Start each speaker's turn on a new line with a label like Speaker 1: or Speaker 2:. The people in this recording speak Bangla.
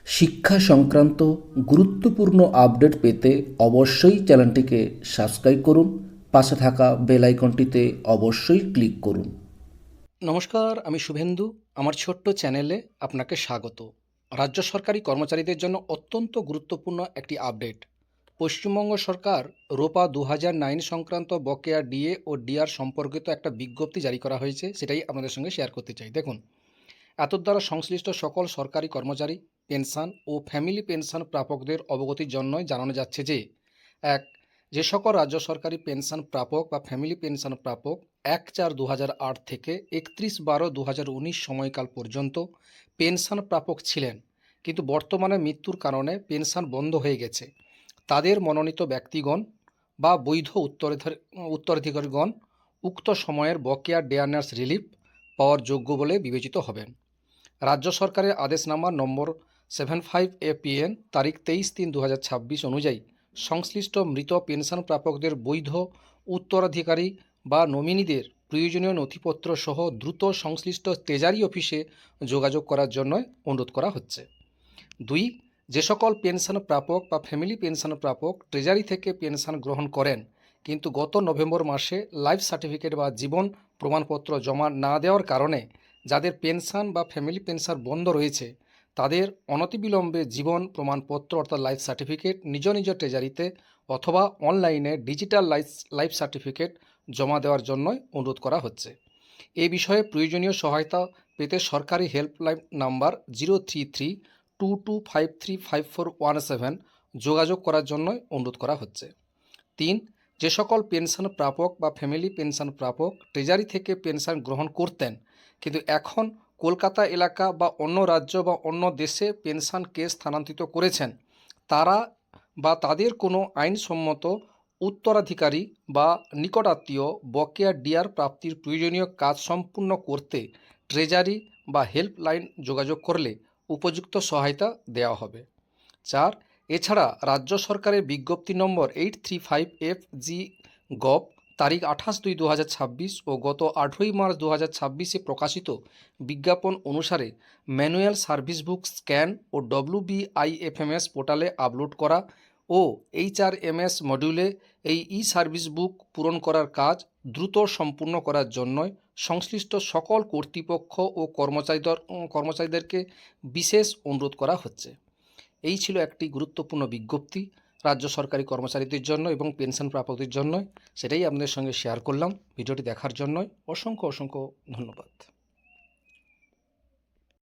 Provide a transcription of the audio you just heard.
Speaker 1: শিক্ষা সংক্রান্ত গুরুত্বপূর্ণ আপডেট পেতে অবশ্যই চ্যানেলটিকে সাবস্ক্রাইব করুন। পাশে থাকা বেল আইকনটিতে অবশ্যই ক্লিক করুন।
Speaker 2: নমস্কার, আমি শুভেন্দু। আমার ছোট্ট চ্যানেলে আপনাকে স্বাগত। রাজ্য সরকারি কর্মচারীদের জন্য অত্যন্ত গুরুত্বপূর্ণ একটি আপডেট। পশ্চিমবঙ্গ সরকার রোপা 2009 সংক্রান্ত বকেয়া ডিএ ও ডিআর সম্পর্কিত একটা বিজ্ঞপ্তি জারি করা হয়েছে, সেটাই আপনাদের সঙ্গে শেয়ার করতে চাই। দেখুন, এতদ্বারা সংশ্লিষ্ট সকল সরকারি কর্মচারী, পেনশন ও ফ্যামিলি পেনশন প্রাপকদের অবগতির জন্যই জানানো যাচ্ছে যে এক, যে সকল রাজ্য সরকারি পেনশন প্রাপক বা ফ্যামিলি পেনশন প্রাপক 1/4/2008 থেকে 31/12/2019 সময়কাল পর্যন্ত পেনশন প্রাপক ছিলেন, কিন্তু বর্তমানে মৃত্যুর কারণে পেনশন বন্ধ হয়ে গেছে, তাদের মনোনীত ব্যক্তিগণ বা বৈধ উত্তরাধিকারীগণ উক্ত সময়ের বকেয়া ডেয়ার্নার্স রিলিফ পাওয়ার যোগ্য বলে বিবেচিত হবেন। রাজ্য সরকারের আদেশনামা নম্বর 75 APN তারিখ 23/3/2026 অনুযায়ী সংশ্লিষ্ট মৃত পেনশন প্রাপকদের বৈধ উত্তরাধিকারী বা নমিনিদের প্রয়োজনীয় নথিপত্র সহ দ্রুত সংশ্লিষ্ট ট্রেজারি অফিসে যোগাযোগ করার জন্য অনুরোধ করা হচ্ছে। 2, যে সকল পেনশন প্রাপক বা ফ্যামিলি পেনশন প্রাপক ট্রেজারি থেকে পেনশন গ্রহণ করেন কিন্তু গত নভেম্বর মাসে লাইফ সার্টিফিকেট বা জীবন প্রমাণপত্র জমা না দেওয়ার কারণে যাদের পেনশন বা ফ্যামিলি পেনশন বন্ধ রয়েছে, তাদের অনতিবিলম্বে জীবন প্রমাণপত্র অর্থাৎ লাইফ সার্টিফিকেট নিজ নিজ ট্রেজারিতে অথবা অনলাইনে ডিজিটাল লাইফ সার্টিফিকেট জমা দেওয়ার জন্য অনুরোধ করা হচ্ছে। এ বিষয়ে প্রয়োজনীয় সহায়তা পেতে সরকারি হেল্পলাইন নাম্বার 03322535417 যোগাযোগ করার জন্য অনুরোধ করা হচ্ছে। 3, যে সকল পেনশন প্রাপক বা ফ্যামিলি পেনশন প্রাপক ট্রেজারি থেকে পেনশন গ্রহণ করতেন কিন্তু এখন কলকাতা এলাকা বা অন্য রাজ্য বা অন্য দেশে পেনশন কেস স্থানান্তরিত করেছেন, তারা বা তাদের কোনো আইনসম্মত উত্তরাধিকারী বা নিকটাত্মীয় বকেয়া ডিআর প্রাপ্তির প্রয়োজনীয় কাজ সম্পূর্ণ করতে ট্রেজারি বা হেল্পলাইন যোগাযোগ করলে উপযুক্ত সহায়তা দেওয়া হবে। 4, এছাড়া রাজ্য সরকারের বিজ্ঞপ্তি নম্বর 835FG গভ তারিখ 28/2/2026 ও গত 8ই মার্চ 2026-এ প্রকাশিত বিজ্ঞাপন অনুসারে ম্যানুয়াল সার্ভিস বুক স্ক্যান ও WBIFMS পোর্টালে আপলোড করা ও HRMS মডিউলে এই সার্ভিস বুক পূরণ করার কাজ দ্রুত সম্পূর্ণ করার জন্য সংশ্লিষ্ট সকল কর্তৃপক্ষ ও কর্মচারীদেরকে বিশেষ অনুরোধ করা হচ্ছে। এই ছিল একটি গুরুত্বপূর্ণ বিজ্ঞপ্তি রাজ্য সরকারি কর্মচারীদের জন্য এবং পেনশন প্রাপকদের জন্য, সেটাই আপনাদের সঙ্গে শেয়ার করলাম। ভিডিওটি দেখার জন্য অসংখ্য ধন্যবাদ।